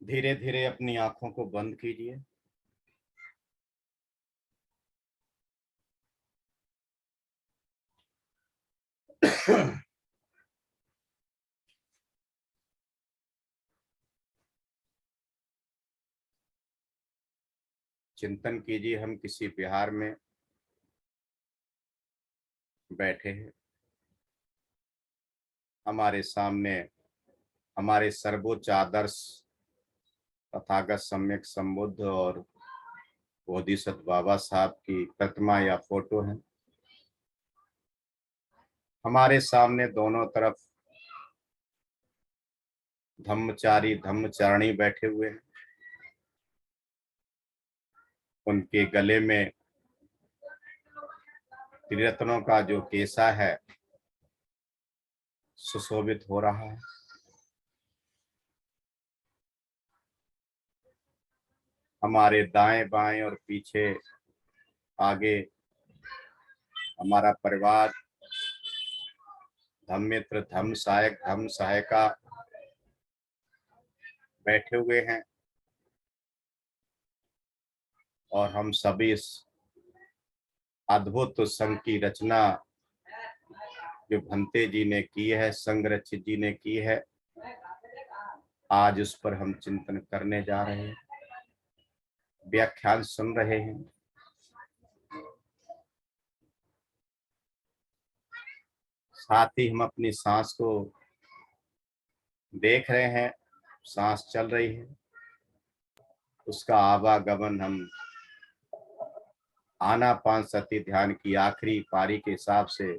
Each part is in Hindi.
धीरे धीरे अपनी आंखों को बंद कीजिए। चिंतन कीजिए, हम किसी विहार में बैठे हैं। हमारे सामने हमारे सर्वोच्च आदर्श तथागत सम्यक संबुद्ध और बोधिसत्व बाबा साहब की प्रतिमा या फोटो है। हमारे सामने दोनों तरफ धम्मचारी धम्मचारिणी बैठे हुए हैं। उनके गले में त्रिरत्नों का जो केसा है सुशोभित हो रहा है। हमारे दाएं बाएं और पीछे आगे हमारा परिवार, धम्म मित्र, धम्म सहायक, धम्म सहायिका बैठे हुए हैं और हम सभी इस अद्भुत संघ की रचना जो भंते जी ने की है, संघरक्षित जी ने की है, आज उस पर हम चिंतन करने जा रहे हैं, व्याख्यान सुन रहे हैं। साथ ही हम अपनी सांस को देख रहे हैं, सांस चल रही है, उसका आवागमन हम आनापानसति ध्यान की आखिरी पारी के हिसाब से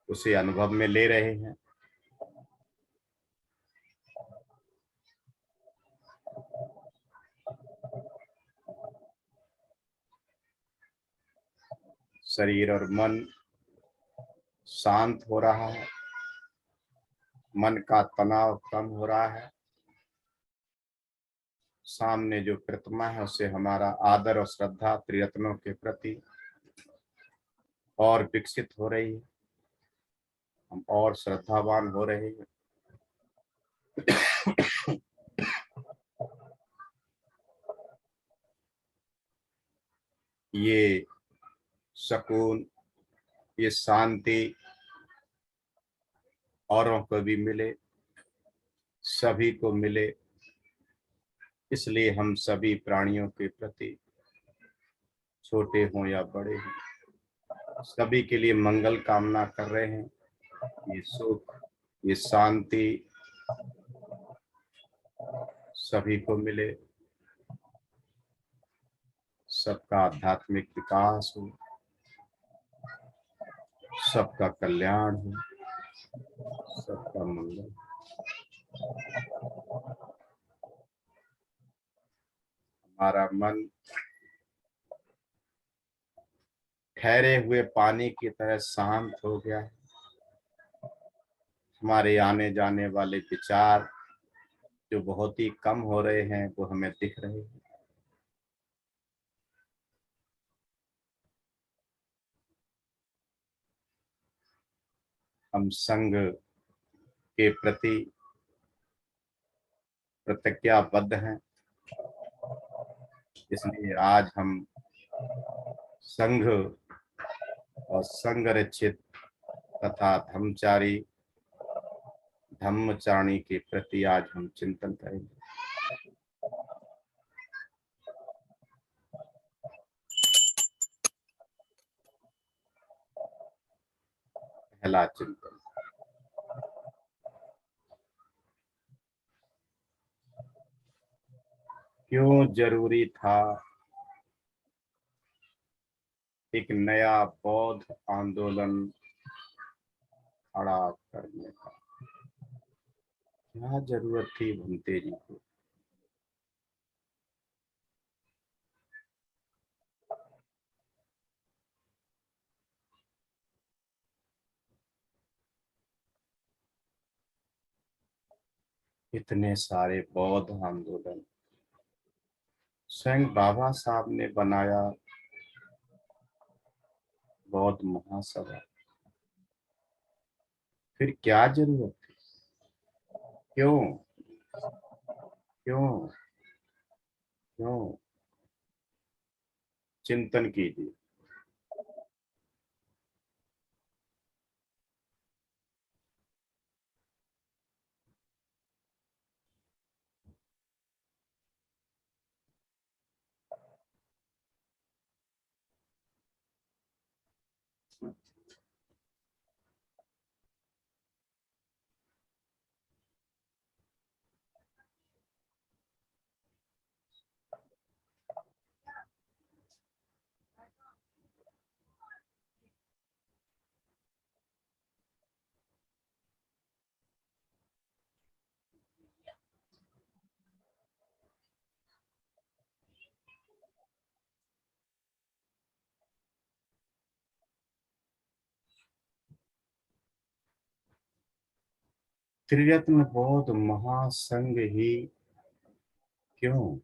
उसे अनुभव में ले रहे हैं। शरीर और मन शांत हो रहा है, मन का तनाव कम हो रहा है। सामने जो प्रतिमा है उससे हमारा आदर और श्रद्धा त्रिरत्नों के प्रति और विकसित हो रही है, हम और श्रद्धावान हो रहे हैं। ये सुकून, ये शांति औरों को भी मिले, सभी को मिले, इसलिए हम सभी प्राणियों के प्रति, छोटे हों या बड़े हों, सभी के लिए मंगल कामना कर रहे हैं। ये सुख, ये शांति सभी को मिले, सबका आध्यात्मिक विकास हो, सबका कल्याण हो, सबका मंगल। हमारा मन ठहरे हुए पानी की तरह शांत हो गया है। हमारे आने जाने वाले विचार जो बहुत ही कम हो रहे हैं वो हमें दिख रहे हैं। हम संघ के प्रति प्रतिज्ञाबद्ध हैं, इसलिए आज हम संघ और संघरक्षित तथा धम्मचारी धम्मचारिणी के प्रति आज हम चिंतन करेंगे। पहला चिंतन, क्यों जरूरी था एक नया बौद्ध आंदोलन खड़ा करने का? क्या जरूरत थी भंते जी को? इतने सारे बौद्ध आंदोलन स्वयं बाबा साहब ने बनाया, बौद्ध महासभा, फिर क्या जरूरत थी? क्यों? क्यों? क्यों? चिंतन कीजिए। त्रिरत्न बौद्ध महासंघ ही क्यों?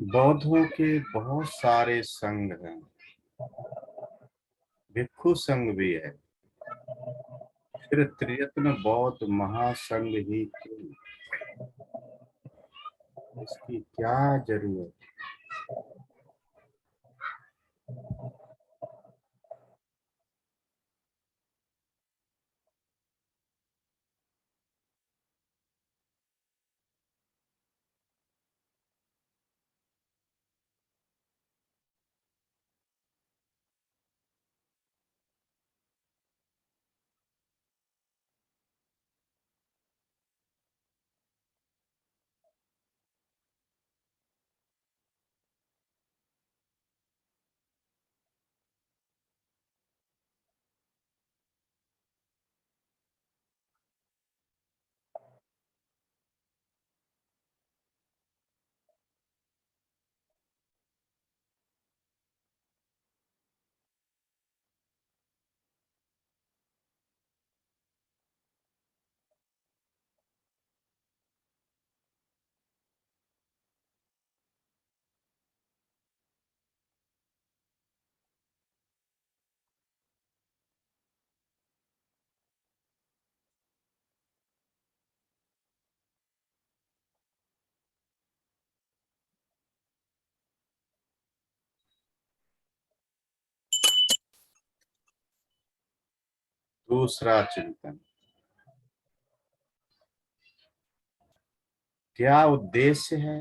बौद्धों के बहुत सारे संघ हैं, भिक्षु संघ भी है, फिर त्रिरत्न बौद्ध महासंघ ही क्यों? इसकी क्या जरूरत? दूसरा चिंतन, क्या उद्देश्य है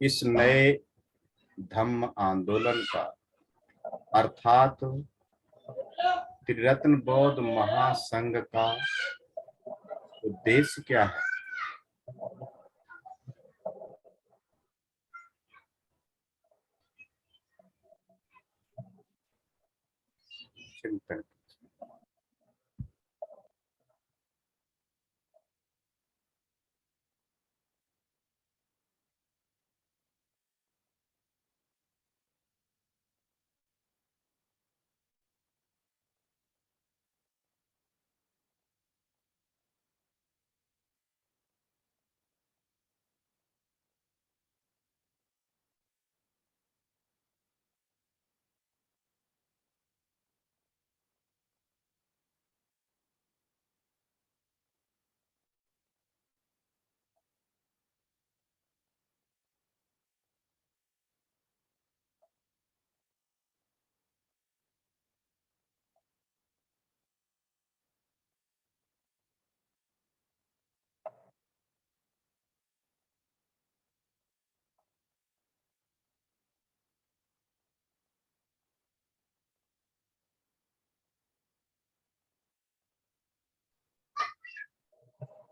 इस नए धम्म आंदोलन का, अर्थात त्रिरत्न बौद्ध महासंघ का उद्देश्य क्या है? चिंतन।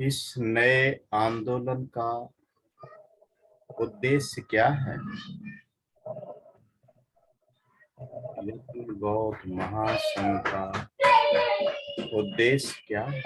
इस नए आंदोलन का उद्देश्य क्या है? लेकिन बौद्ध महासंघ का उद्देश्य क्या है?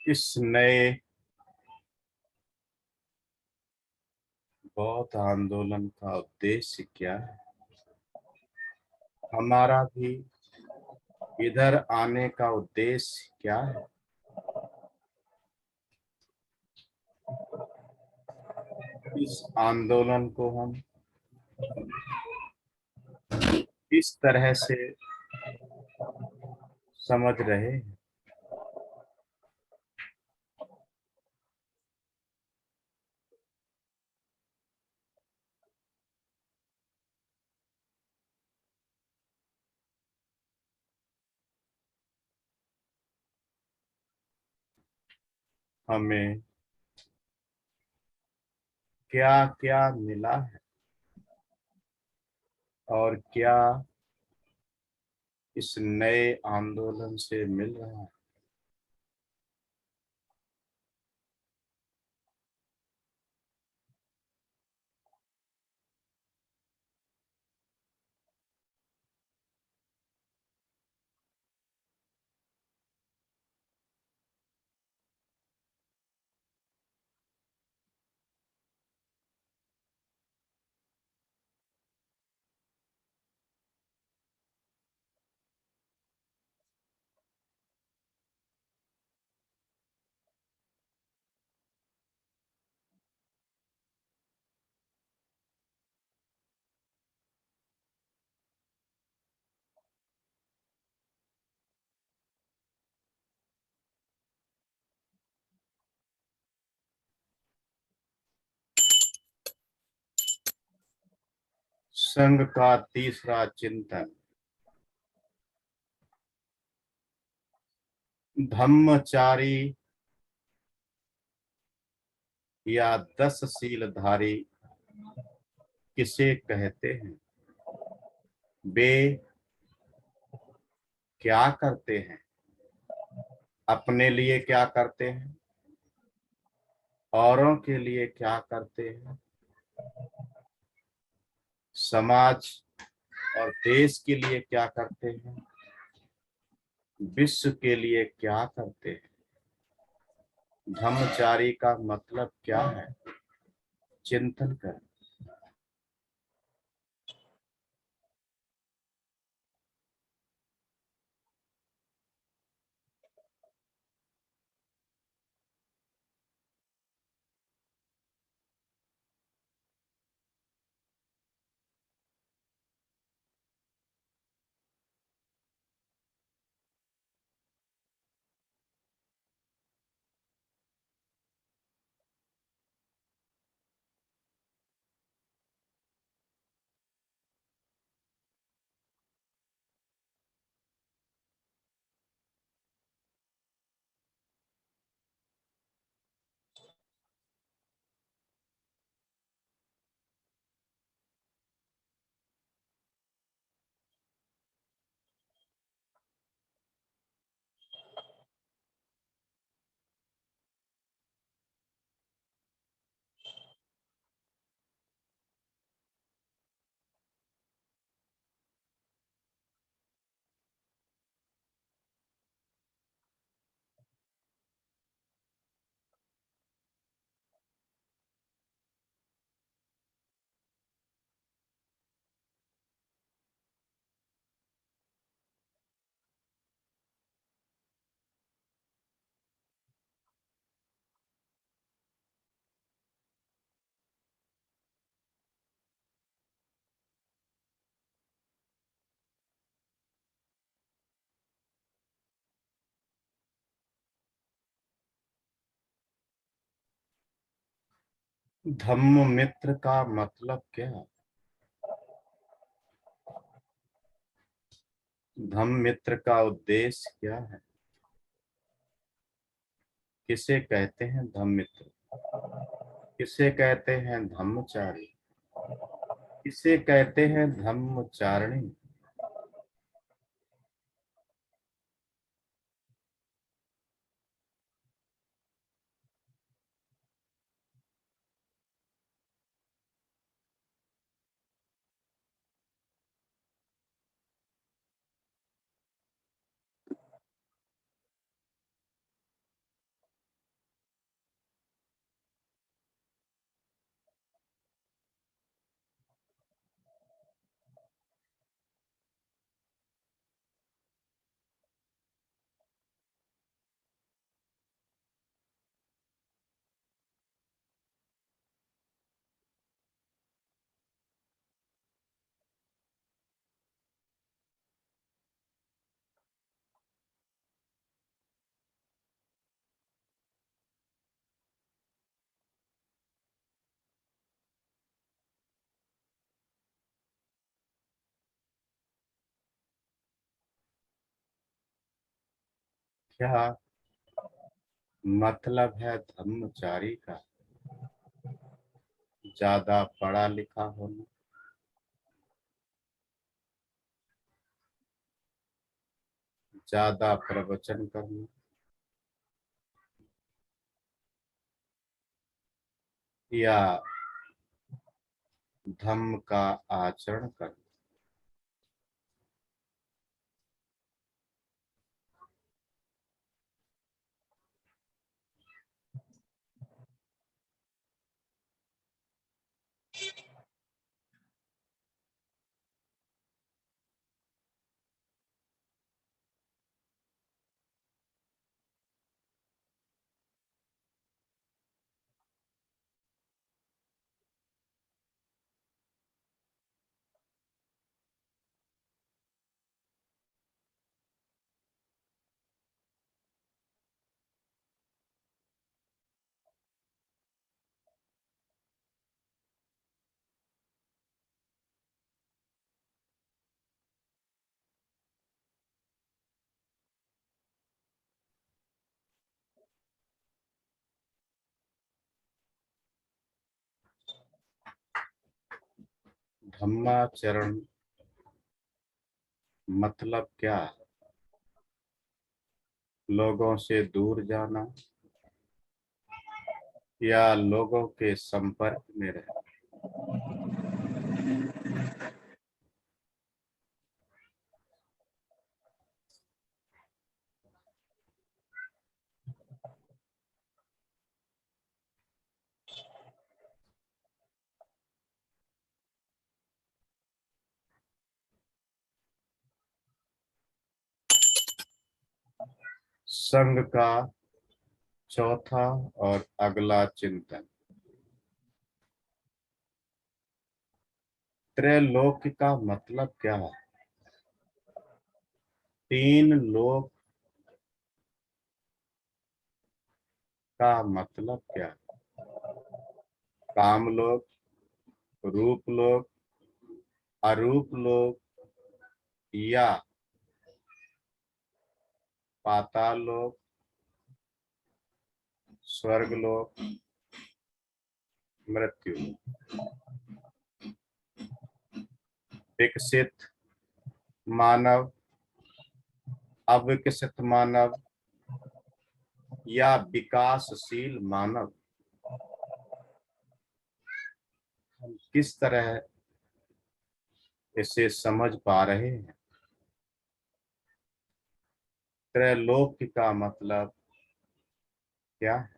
इस नए बौद्ध आंदोलन का उद्देश्य क्या है? हमारा भी इधर आने का उद्देश्य क्या है? इस आंदोलन को हम किस तरह से समझ रहे हैं? हमें क्या क्या मिला है और क्या इस नए आंदोलन से मिल रहा है? संघ का तीसरा चिंतन, धम्मचारी या 10 शीलधारी किसे कहते हैं? वे क्या करते हैं? अपने लिए क्या करते हैं? औरों के लिए क्या करते हैं? समाज और देश के लिए क्या करते हैं? विश्व के लिए क्या करते हैं? धम्मचारी का मतलब क्या है? चिंतन करें। धम्म मित्र का मतलब क्या? धम्म मित्र का उद्देश्य क्या है? किसे कहते हैं धम्म मित्र? किसे कहते हैं धम्मचारी? किसे कहते हैं धम्मचारिणी? क्या मतलब है धम्मचारी का? ज्यादा पढ़ा लिखा होना, ज्यादा प्रवचन करना, या धम्म का आचरण करना। धम्माचरण मतलब क्या है? लोगों से दूर जाना या लोगों के संपर्क में रहना? संघ का चौथा और अगला चिंतन। त्रैलोक्य का मतलब क्या है? तीन लोक का मतलब क्या है? कामलोक, रूपलोक, अरूप लोक, या पाताल लोक, स्वर्ग लोक, मृत्यु लोक। विकसित मानव, अविकसित मानव, या विकासशील मानव। हम किस तरह इसे समझ पा रहे हैं? त्रैलोक्य का मतलब क्या है?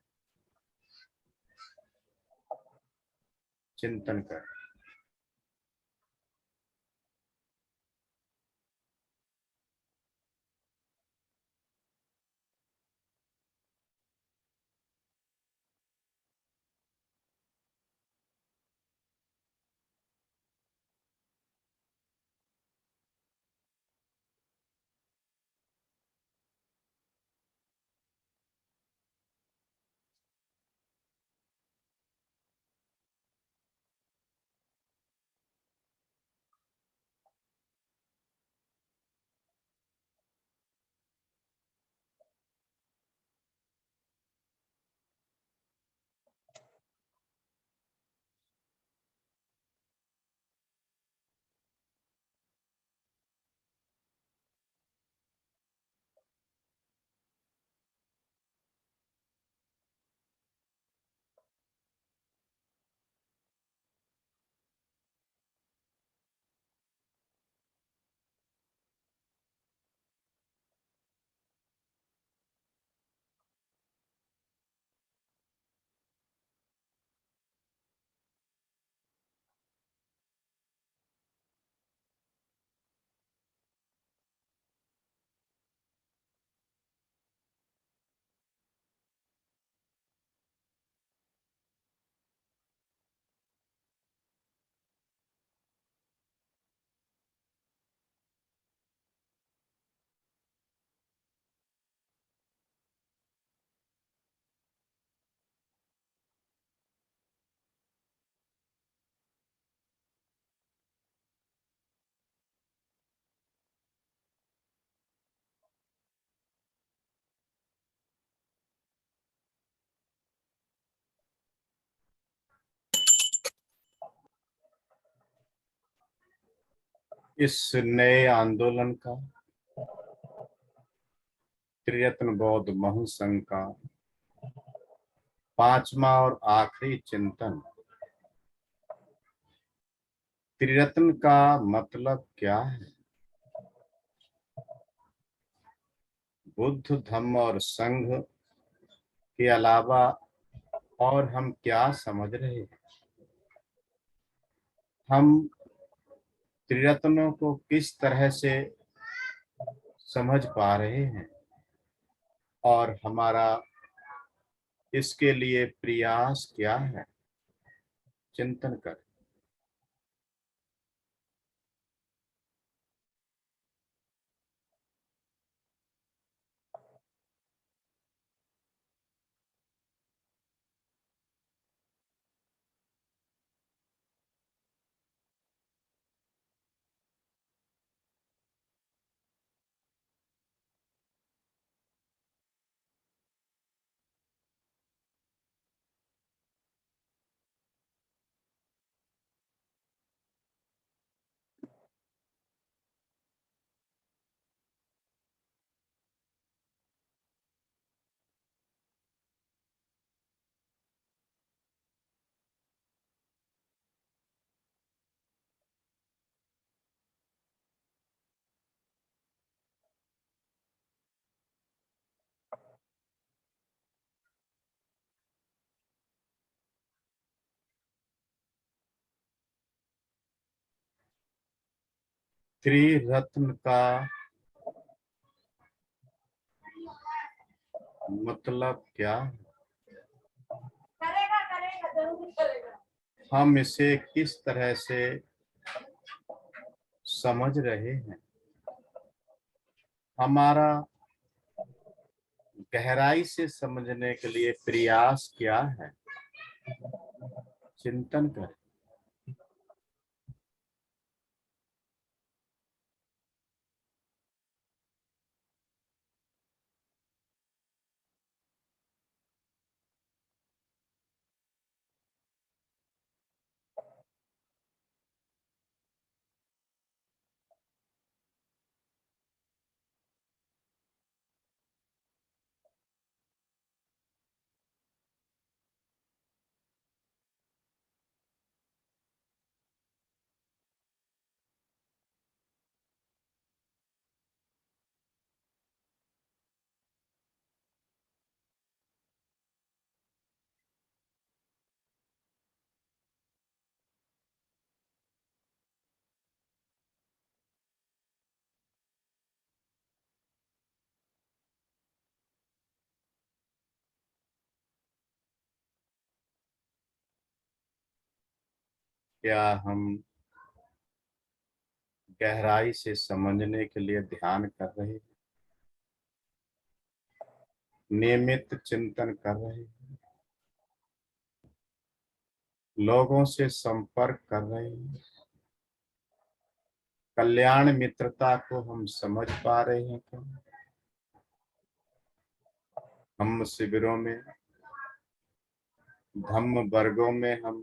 चिंतन कर। इस नए आंदोलन का, त्रिरत्न बौद्ध महासंघ का पांचवा और आखिरी चिंतन। त्रिरत्न का मतलब क्या है? बुद्ध, धम्म और संघ के अलावा और हम क्या समझ रहे हैं? हम त्रिरत्नों को किस तरह से समझ पा रहे हैं और हमारा इसके लिए प्रयास क्या है? चिंतन कर। त्रिरत्न का मतलब क्या है? हम इसे किस तरह से समझ रहे हैं? हमारा गहराई से समझने के लिए प्रयास क्या है? चिंतन कर। क्या हम गहराई से समझने के लिए ध्यान कर रहे हैं? नियमित चिंतन कर रहे हैं? लोगों से संपर्क कर रहे हैं? कल्याण मित्रता को हम समझ पा रहे हैं क्या? हम शिविरों में, धम्म वर्गों में हम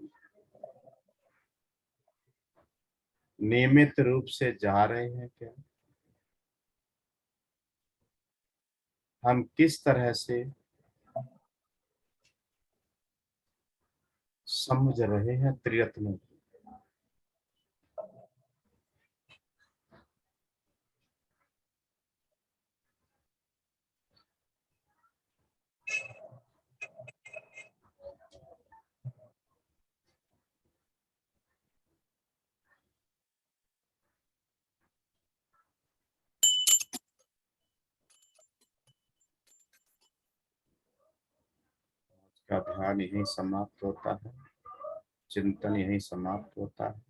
नियमित रूप से जा रहे हैं क्या? हम किस तरह से समझ रहे हैं त्रिरत्नों को? का ध्यान यहीं समाप्त होता है, चिंतन यहीं समाप्त होता है।